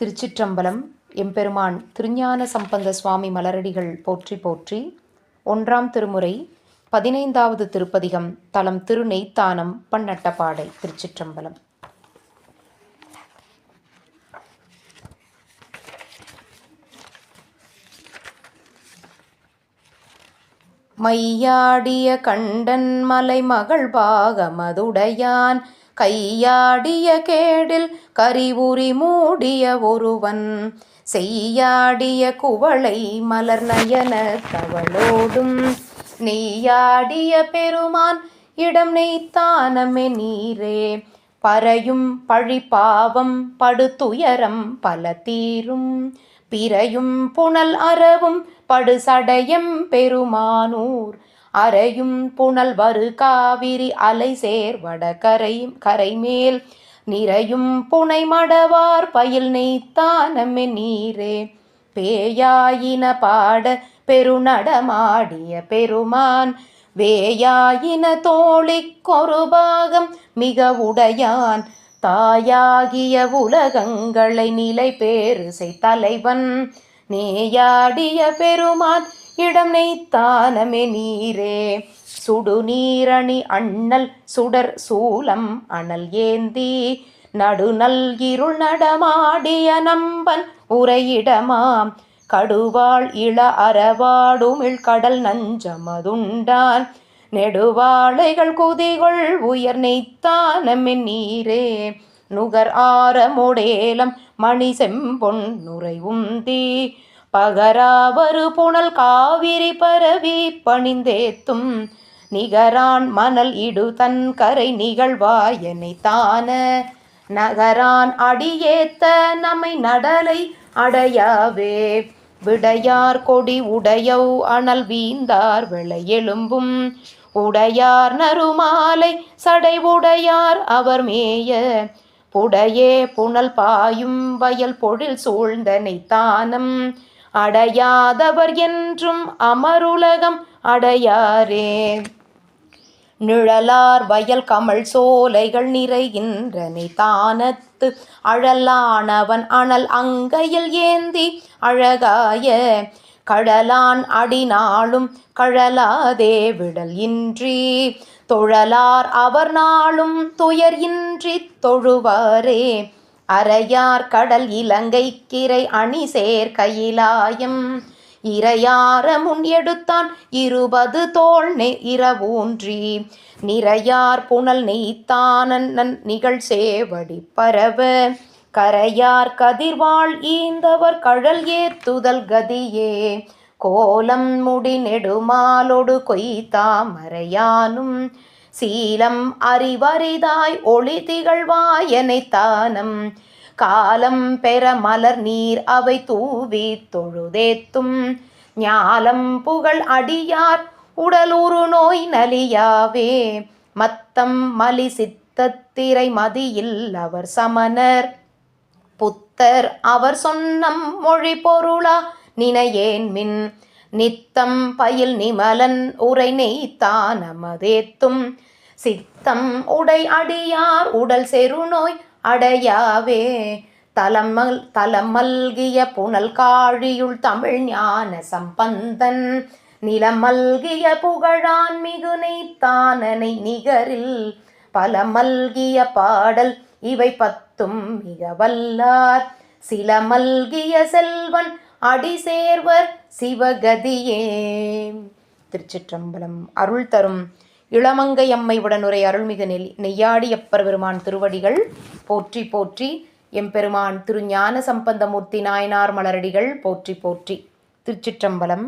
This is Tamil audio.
திருச்சிற்றம்பலம். எம்பெருமான் திருஞான சம்பந்த சுவாமி மலரடிகள் போற்றி போற்றி. 1ஆம் திருமுறை 15வது திருப்பதிகம். தலம் திருநெய்த்தானம். பன்னட்டபாடை. திருச்சிற்றம்பலம். மையாடிய கண்டன் மலை மகள் பாகமதுடையான் கையாடிய கேடில் கரிவுரி மூடிய ஒருவன் செய்யாடிய குவளை மலர் நயன தவளோடும் நெய்யாடிய பெருமான் இடம் நெய்த்தானமே நீரே பறையும் பழிபாவம் படுதுயரம் பல தீரும் பிறையும் புனல் அறவும் படுசடையம் பெருமானூர் அறையும் புனல் வரு காவிரி அலை சேர் வட கரைமேல் நிறையும் புனை மடவார் பயில் நெய்த்தானமே நீரே பேயாயின பாட பெருநடமாடிய பெருமான் வேயாயின தோழிக்கொரு பாகம் மிக உடையான் தாயாகிய உலகங்களை நிலை பேருசை தலைவன் நேயாடிய பெருமான் இடம் நெய்த்தானமே நீரே சுடுநீரணி அண்ணல் சுடர் சூலம் அனல் ஏந்தி நடுநல் இருள் நடமாடிய நம்பன் உரையிடமாம் கடுவாள் இள அறவாடுமிழ் கடல் நஞ்சமதுண்டான் நெடுவாளைகள் குதிகொள் உயர் நெய்த்தானமே நீரே நுகர் ஆரமுடேலம் மணி செம்பொன் நுரை உந்தி பகராவரு புனல் காவிரி பரவி பணிந்தேத்தும் நிகரான் மணல் இடு தன் கரை நிகழ்வாயனை தான நகரான் அடியேத்த நம்மை நடலை அடையாவே விடையார் கொடி உடையௌ அனல் வீந்தார் விளை எலும்பும் உடையார் நறுமாலை சடை உடையார் அவர் மேய புடையே புனல் பாயும் வயல் பொழில் சூழ்ந்த நெய்த்தானம் அடையாதவர் என்றும் அமருலகம் அடையாரே நிழலார் வயல் கமல் சோலைகள் நிறைகின்ற நெய்த்தானத்து அழலானவன் அனல் அங்கையில் ஏந்தி அழகாய கடலான் அடிநாளும் கழலாதே விடல் இன்றி தொழலார் அவர் நாளும் துயர் இன்றி தொழுவாரே அறையார் கடல் இலங்கை கிரை அணி சேர் கையிலாயம் இறையார முன் எடுத்தான் 20 தோள் இரவூன்றி நிறையார் புனல் நெய்த்தானன் நிகழ் சேவடி பரவ கரையார் கதிர்வாள் ஈந்தவர் கழல் ஏத்துதல் கதியே கோலம் முடி நெடுமாலொடு கொய்தாமரையானும் சீலம் அறிவரிதாய் ஒளி திகழ்வாயனை தானம் காலம் பெற மலர் நீர் அவை தூவி தொழுதேத்தும் ஞாலம் புகழ் அடியார் உடலுறு நோய் நலியாவே மத்தம் மலி சித்தத்திரை மதியில் அவர் சமணர் புத்தர் அவர் சொன்னம் மொழி பொருளா நினையேன் மின் நித்தம் பயில் நிமலன் உரை நெய்த்தானமதேத்தும் சித்தம் உடை அடியார் உடல் செருநோய் அடையாவே தலம் மல்கிய புனல் காழியுள் தமிழ் ஞான சம்பந்தன் நிலம் மல்கிய புகழான் மிகு நெய்த்தானனை நிகரில் பல மல்கிய பாடல் இவை 10 மிக வல்லார் சில மல்கிய செல்வன் அடி சேர்வர் சிவகதியே. திருச்சிற்றம்பலம். அருள் தரும் இளமங்கை அம்மை உடனுரை அருள்மிகு நெய்யாடியப்பர் பெருமான் திருவடிகள் போற்றி போற்றி. எம்பெருமான் திருஞான சம்பந்தமூர்த்தி நாயனார் மலரடிகள் போற்றி போற்றி. திருச்சிற்றம்பலம்.